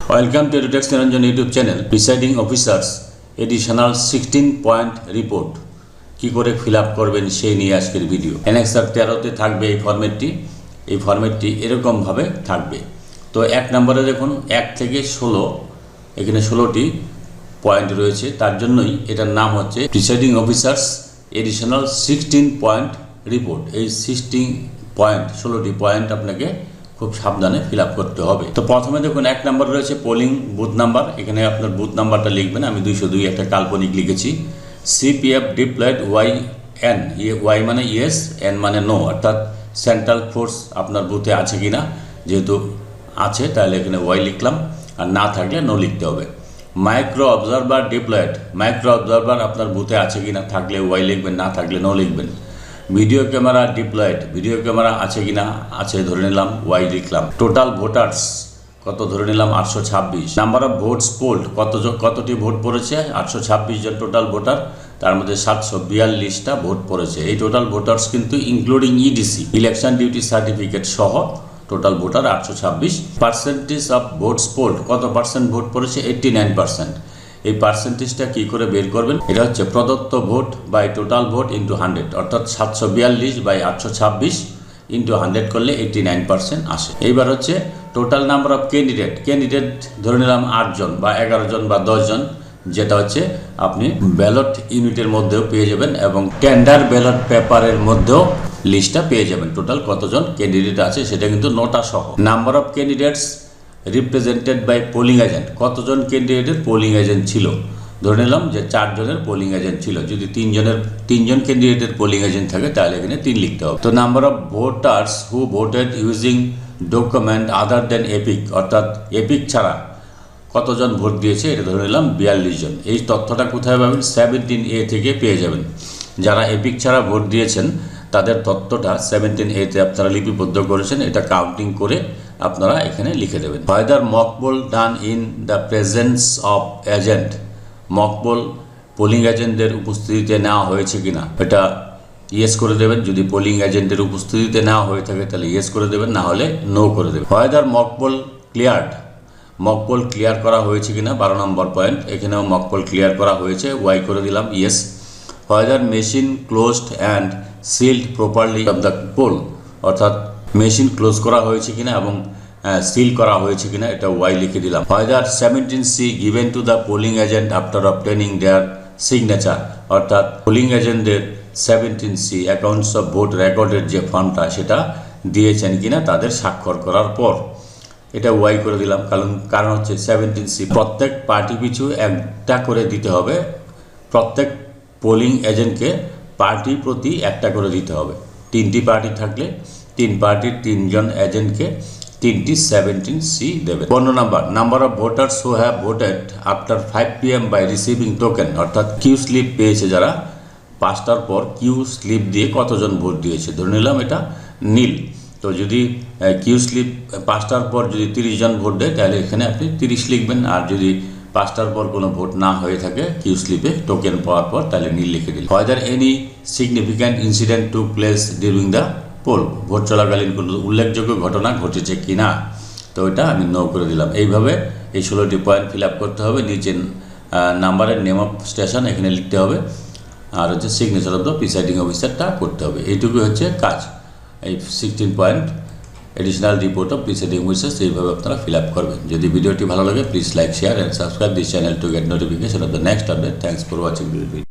Welcome to EduTech Niranjan YouTube channel. Presiding Officers Additional 16 Point Report কি করে fill up করবেন সেই নিয়ে আজকের ভিডিও। অ্যানেক্সার 13তে থাকবে এই ফরম্যাটটি এরকম ভাবে থাকবে। তো এক নম্বরে দেখুন 1 থেকে 16 এখানে 16টি পয়েন্ট রয়েছে, তার জন্যই এটার নাম হচ্ছে presiding officers additional 16 point report. এই 16টি পয়েন্ট আপনাকে খুব সাবধানে ফিল আপ করতে হবে। তো প্রথমে দেখুন 1 নম্বর রয়েছে পোলিং বুথ নাম্বার। এখানে আপনার বুথ নাম্বারটা লিখবেন। আমি 202 একটা কাল্পনিক লিখেছি। সিপিএফ ডিপ্লয়েড ওয়াইএন, ওয়াই মানে ইয়েস, এন মানে নো, অর্থাৎ সেন্ট্রাল ফোর্স আপনার বুথে আছে কিনা। যেহেতু আছে তাহলে এখানে ওয়াই লিখলাম, আর না থাকলে নো লিখতে হবে। Micro observer diploid, micro observer আপনার বুথে আছে কিনা, থাকলে ওয়াই লিখবেন, না থাকলে নো লিখবেন। Video camera diploid, video camera আছে কিনা, আছে ধরে নিলাম, ওয়াই লিখলাম। টোটাল ভোটার্স কত ধরে নিলাম 826। নাম্বার অফ ভোটস পোল্ড কতটি ভোট পড়েছে 826 জন টোটাল ভোটার, তার মধ্যে 742টা ভোট পড়েছে। এই টোটাল ভোটার্স কিন্তু including EDC election duty certificate সহ total voter 826। Percentage of votes polled কত পার্সেন্ট ভোট পড়েছে 89%। এই পার্সেন্টেজটা কি করে বের করবেন? এটা হচ্ছে প্রদত্ত vote by total vote into 100, অর্থাৎ 742 বাই 826 ইন্টু 100 করলে 89% আসে। এইবার হচ্ছে টোটাল নাম্বার অফ ক্যান্ডিডেট ধরে নিলাম 8 জন বা 11 জন বা 10 জন, যেটা হচ্ছে আপনি ব্যালট ইউনিটের মধ্যেও পেয়ে যাবেন এবং টেন্ডার ব্যালট পেপারের মধ্যেও লিস্টটা পেয়ে যাবেন। টোটাল কতজন ক্যান্ডিডেট আছে সেটা কিন্তু নোটা সহ। Number of candidates represented by polling agent, কতজন ক্যান্ডিডেটের পোলিং এজেন্ট ছিল। ধরে নিলাম যে 4 জনের পোলিং এজেন্ট ছিল। যদি 3 জন ক্যান্ডিডেটের পোলিং এজেন্ট থাকে তাহলে এখানে 3 লিখতে হবে। তো number of voters who voted using document other than EPIC, অর্থাৎ এপিক ছাড়া কতজন ভোট দিয়েছে এটা ধরে নিলাম 42 জন। এই তথ্যটা কোথায় পাবেন? 17A থেকে পেয়ে যাবেন। যারা এপিক ছাড়া ভোট দিয়েছেন তাদের তথ্যটা 17A-তে আপনারা লিপিবদ্ধ করেছেন, এটা কাউন্টিং করে আপনারা এখানে লিখে দেবেন। Whether mock pole done in the presence of agent, mock poll polling এজেন্টদের উপস্থিতিতে নেওয়া হয়েছে কিনা এটা ইয়েস করে দেবেন। যদি পোলিং এজেন্টের উপস্থিতিতে নেওয়া হয়ে থাকে তাহলে ইয়েস করে দেবেন, না হলে নো করে দেবেন। Whether mock poll cleared, mock poll clear করা হয়েছে কিনা 12 নম্বর পয়েন্ট। এখানেও মক পোল ক্লিয়ার করা হয়েছে, ওয়াই করে দিলাম, yes. Whether machine closed and sealed properly of the poll, অর্থাৎ মেশিন ক্লোজ করা হয়েছে কিনা এবং সিল করা হয়েছে কিনা এটা ওয়াই লিখে দিলাম। Whether 17C given to the polling agent after obtaining their signature, অর্থাৎ পোলিং এজেন্টদের 17C অ্যাকাউন্টস অফ ভোট রেকর্ডের যে ফর্মটা সেটা দিয়েছেন কিনা তাদের স্বাক্ষর করার পর, এটা ওয়াই করে দিলাম। কারণ হচ্ছে 17C প্রত্যেক পার্টি পিছু একটা করে দিতে হবে। প্রত্যেক পোলিং এজেন্টকে পার্টি প্রতি একটা করে দিতে হবে। 3টি পার্টি থাকলে 3 পার্টির 3 জন এজেন্টকে 3টি 17C দেবে। 15 number of voters who have voted after 5 PM by receiving token, অর্থাৎ কিউ স্লিপ পেয়েছে যারা 5টার পর কিউ স্লিপ দিয়ে কতজন ভোট দিয়েছে। ধরে নিলাম এটা নীল। তো যদি কিউ স্লিপ 5টার পর যদি 30 জন ভোট দেয় তাহলে এখানে আপনি 30 লিখবেন, আর যদি 5টার পর কোনো ভোট না হয়ে থাকে কিউ স্লিপে টোকেন পাওয়ার পর তাহলে নীল লিখে দিন। Whether any significant incident took place during the poll, vote চলাকালীন কোনো উল্লেখযোগ্য ঘটনা ঘটেছে কিনা, তো এটা আমি নো করে দিলাম। এইভাবে এই 16টি পয়েন্ট ফিল আপ করতে হবে। নিচে নাম্বারের নেম অফ স্টেশন এখানে লিখতে হবে, আর হচ্ছে সিগনেচার অফ দ্য প্রিসাইডিং অফিসারটা করতে হবে। এইটুকুই হচ্ছে কাজ। এই 16 point additional report of presiding officers এইভাবে আপনারা ফিল আপ করবেন। যদি ভিডিওটি ভালো লাগে please like, share and subscribe this channel to get notification off the next update. Thanks for watching this video.